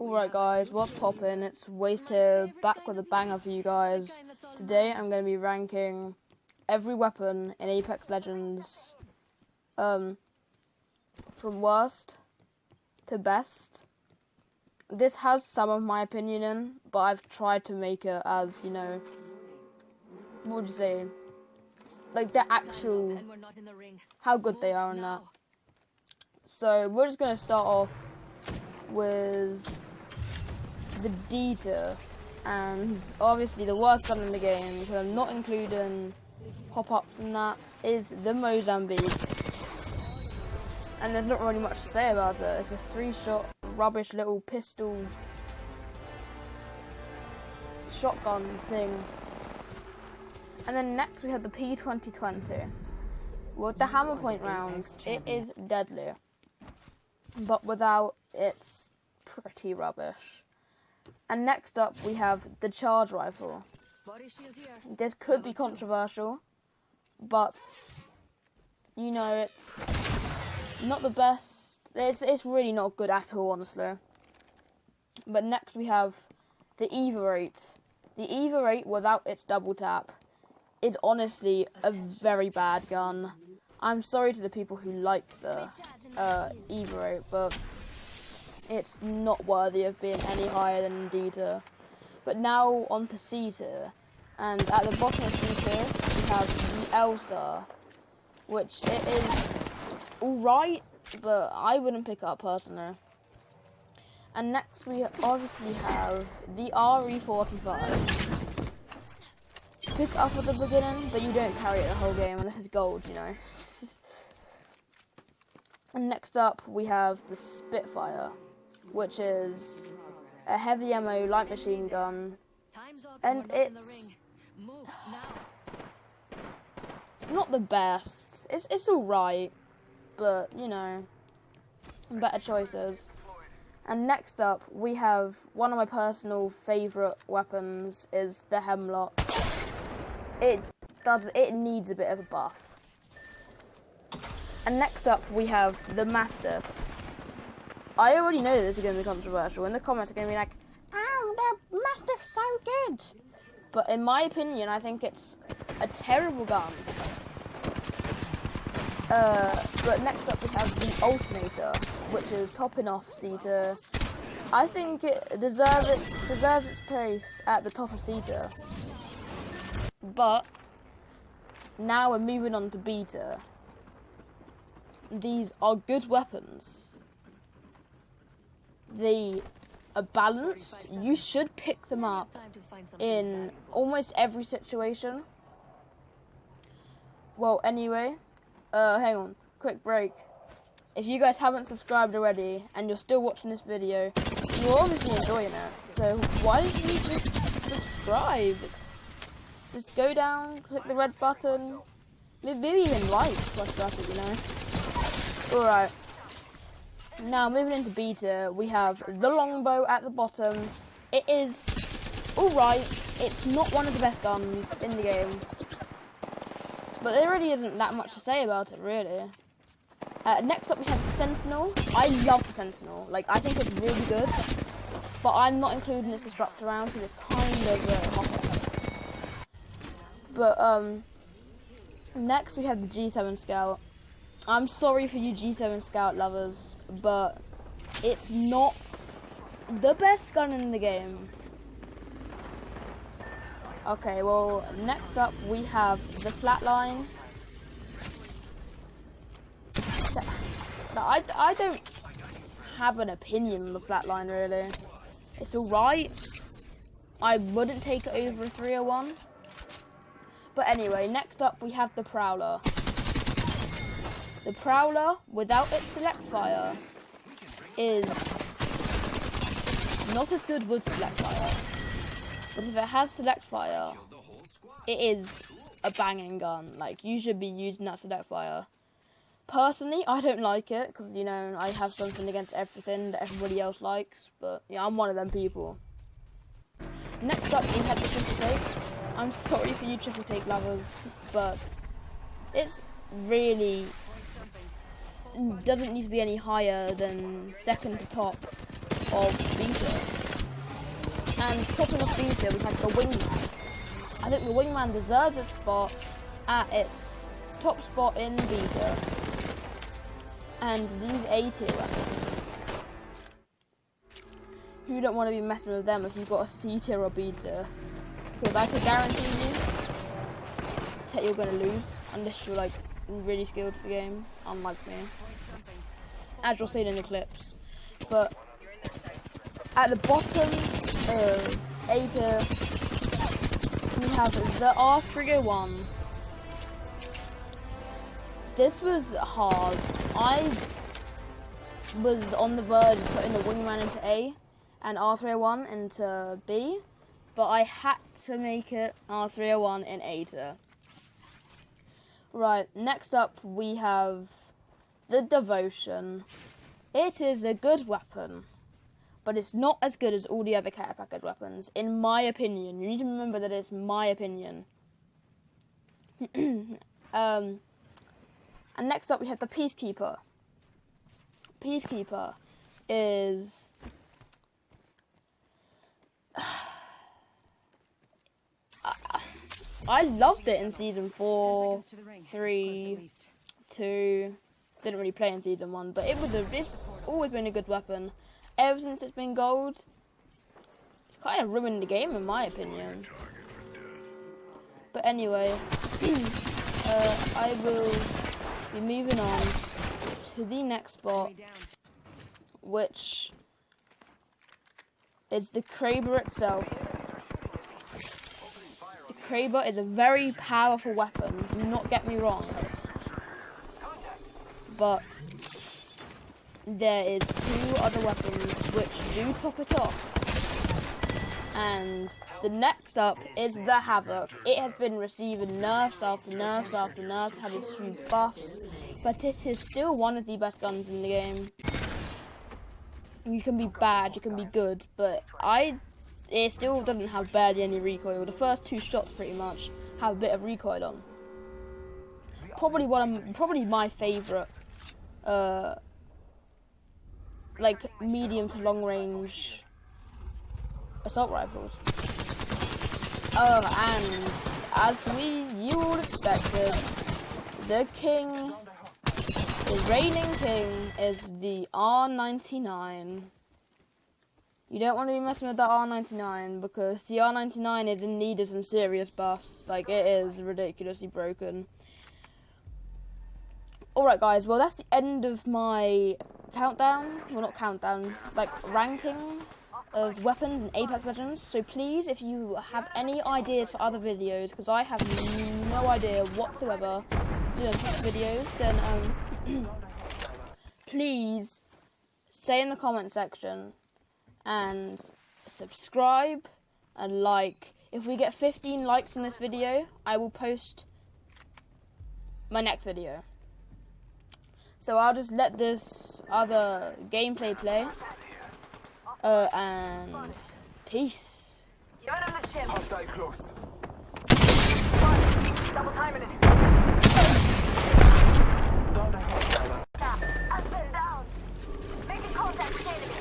Alright guys, what's poppin'? It's Waste here, back with a banger for you guys. Today I'm going to be ranking every weapon in Apex Legends from worst to best. This has some of my opinion in, but I've tried to make it as, you know, what would you say? Like the actual, how good they are on that. So we're just going to start off with the D tier, and obviously the worst gun in the game, because I'm not including pop-ups and that, is the Mozambique. And there's not really much to say about it. It's a 3-shot rubbish little pistol shotgun thing. And then next we have the P2020. With the hammer point rounds, it is deadly, but without, it's pretty rubbish. And next up we have the charge rifle. This could be controversial, but you know, it's not the best. It's really not good at all, honestly. But next we have the Eva 8. The Eva 8 without its double tap is honestly a very bad gun. I'm sorry to the people who like the Eva 8, but it's not worthy of being any higher than D tier. But now on to C tier, and at the bottom of C tier we have the L-Star, which it is alright, but I wouldn't pick it up personally. And next we obviously have the RE45. Pick it up at the beginning, but you don't carry it the whole game unless it's gold, you know. And next up we have the Spitfire, which is a heavy ammo light machine gun, and it's not the best. It's alright, but you know, better choices. And next up we have one of my personal favourite weapons is the Hemlock. It needs a bit of a buff. And next up we have the Mastiff. I already know this is going to be controversial. In the comments are going to be like, oh, the Mastiff's so good. But in my opinion, I think it's a terrible gun. But next up we have the Alternator, which is topping off C tier. I think it deserves its place at the top of C tier. But now we're moving on to B tier. These are good weapons. They are balanced. You should pick them up in almost every situation. Well, anyway, hang on, quick break. If you guys haven't subscribed already and you're still watching this video, you're obviously enjoying it. So why don't you just subscribe? Just go down, click the red button, maybe even like plus button, you know. Alright. Now moving into B tier, we have the Longbow at the bottom. It is alright. It's not one of the best guns in the game, but there really isn't that much to say about it, really. Next up we have the Sentinel. I love the Sentinel. Like, I think it's really good, but I'm not including this Disruptor round because it's kind of hot. But next we have the G7 Scout. I'm sorry for you G7 Scout lovers, but it's not the best gun in the game. Okay, well, next up we have the Flatline. I don't have an opinion on the Flatline, really. It's alright. I wouldn't take it over a 301. But anyway, next up we have the Prowler. The Prowler, without its select fire, is not as good with select fire. But if it has select fire, it is a banging gun. Like, you should be using that select fire. Personally, I don't like it, because, you know, I have something against everything that everybody else likes. But, yeah, I'm one of them people. Next up, we have the Triple Take. I'm sorry for you Triple Take lovers, but it's really doesn't need to be any higher than second to top of beta. And topping off beta, we have the wingman. I think the wingman deserves a spot at its top spot in beta. And these A tier weapons, you don't want to be messing with them if you've got a C tier or B tier, because I can guarantee you that you're going to lose unless you're like really skilled for the game, unlike me, as you'll see in the clips. But at the bottom of A tier, we have the R301. This was hard. I was on the verge of putting the wingman into A and R301 into B, but I had to make it R301 in A tier. Right, next up we have the Devotion. It is a good weapon, but it's not as good as all the other care package weapons, in my opinion. You need to remember that it's my opinion. And next up we have the Peacekeeper. Peacekeeper is... I loved it in Season 4, 3, 2. Didn't really play in Season 1, but it's always been a good weapon. Ever since it's been gold, it's kind of ruined the game in my opinion. But anyway, I will be moving on to the next spot, which is the Kraber itself. The Kraber is a very powerful weapon, do not get me wrong, but there is two other weapons which do top it off. And the next up is the Havoc. It has been receiving nerfs after nerfs after nerfs, having few buffs, but it is still one of the best guns in the game. You can be bad, you can be good, but it still doesn't have barely any recoil. The first two shots pretty much have a bit of recoil on. Probably my favourite like medium to long range assault rifles. Oh, and as you all expected, the reigning king is the R99. You don't want to be messing with that R99 because the R99 is in need of some serious buffs. Like, it is ridiculously broken. Alright guys, well that's the end of my countdown. Well, not countdown, like ranking of weapons in Apex Legends. So please, if you have any ideas for other videos, because I have no idea whatsoever doing videos, then please say in the comment section and subscribe and like. If we get 15 likes on this video, I will post my next video. So I'll just let this other gameplay play. And peace. Hostile close. Double timing it. Down the hostile. Up and down. Making contact with enemy.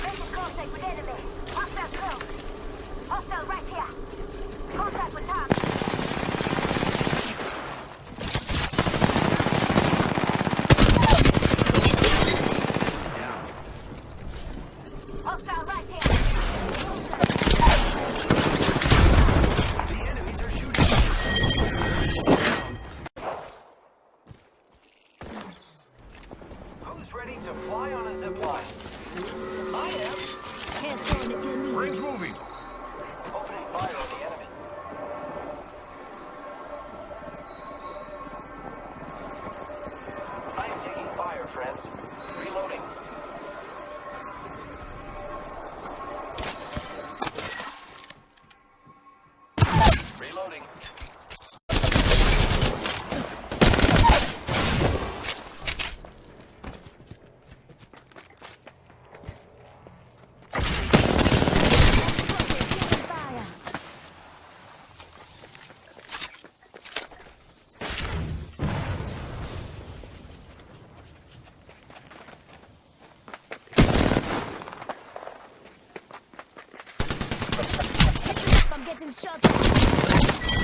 Making contact with enemy. Hostile close. Hostile right here. Contact with target. Hostile right here. The enemies are shooting. Who's ready to fly on a zip line? I am. Can't stand it, dude. Rings moving. Opening fire on the enemy. I am taking fire, friends. Reloading. Reloading. I'm getting shot at.